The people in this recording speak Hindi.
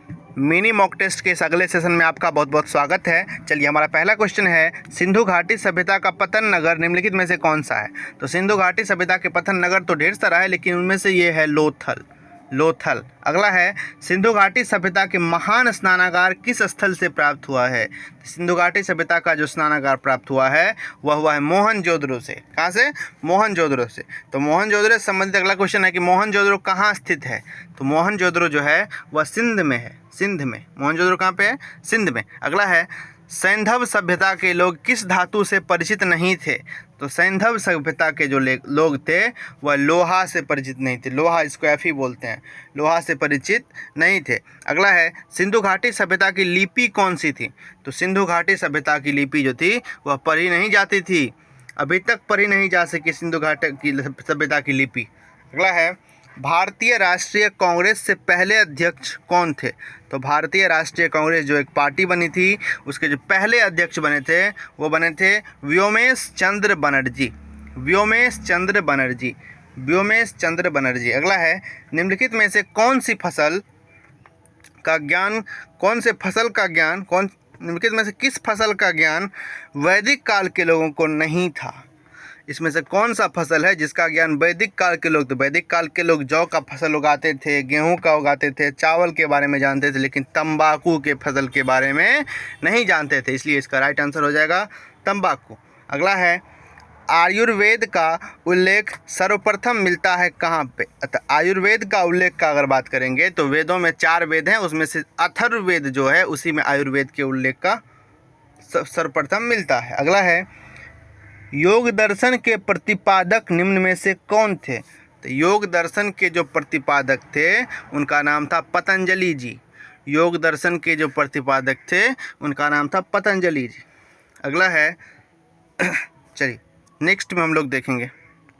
मिनी मॉक टेस्ट के इस अगले सेशन में आपका बहुत बहुत स्वागत है। चलिए, हमारा पहला क्वेश्चन है, सिंधु घाटी सभ्यता का पतन नगर निम्नलिखित में से कौन सा है। तो सिंधु घाटी सभ्यता के पतन नगर तो ढेर सारा है, लेकिन उनमें से ये है लोथल। लोथल। अगला है, सिंधु घाटी सभ्यता के महान स्नानागार किस स्थल से प्राप्त हुआ है। सिंधु घाटी सभ्यता का जो स्नानागार प्राप्त हुआ है वह हुआ है मोहनजोदड़ो से। कहाँ से? मोहनजोदड़ो से। तो मोहनजोदड़ो से संबंधित अगला क्वेश्चन है कि मोहनजोदड़ो कहाँ स्थित है। तो मोहनजोदड़ो जो है वह सिंध में है। सिंध में। मोहनजोदड़ो कहाँ पे है? सिंध में। अगला है, सैंधव सभ्यता के लोग किस धातु से परिचित नहीं थे। तो सैंधव सभ्यता के जो लोग थे वह लोहा से परिचित नहीं थे। लोहा, इसको एफी बोलते हैं। लोहा से परिचित नहीं थे। अगला है, सिंधु घाटी सभ्यता की लिपि कौन सी थी। तो सिंधु घाटी सभ्यता की लिपि जो थी वह पढ़ी नहीं जाती थी। अभी तक पढ़ी नहीं जा सकी सिंधु घाटी की सभ्यता की लिपि। अगला है, भारतीय राष्ट्रीय कांग्रेस से पहले अध्यक्ष कौन थे। तो भारतीय राष्ट्रीय कांग्रेस जो एक पार्टी बनी थी, उसके जो पहले अध्यक्ष बने थे वो बने थे व्योमेश चंद्र बनर्जी। व्योमेश चंद्र बनर्जी। व्योमेश चंद्र बनर्जी। अगला है, निम्नलिखित में से कौन सी फसल का ज्ञान निम्नलिखित में से किस फसल का ज्ञान वैदिक काल के लोगों को नहीं था। इसमें से कौन सा फसल है जिसका ज्ञान वैदिक काल के लोग, तो वैदिक काल के लोग जौ का फसल उगाते थे, गेहूं का उगाते थे, चावल के बारे में जानते थे, लेकिन तंबाकू के फसल के बारे में नहीं जानते थे। इसलिए इसका राइट आंसर हो जाएगा तंबाकू। अगला है, आयुर्वेद का उल्लेख सर्वप्रथम मिलता है कहाँ पे। आयुर्वेद का उल्लेख का अगर बात करेंगे तो वेदों में 4 वेद हैं, उसमें से अथर्ववेद जो है उसी में आयुर्वेद के उल्लेख का सर्वप्रथम मिलता है। अगला है, योग दर्शन के प्रतिपादक निम्न में से कौन थे। तो योग दर्शन के जो प्रतिपादक थे उनका नाम था पतंजलि जी। योग दर्शन के जो प्रतिपादक थे उनका नाम था पतंजलि जी। अगला है, चलिए नेक्स्ट में हम लोग देखेंगे।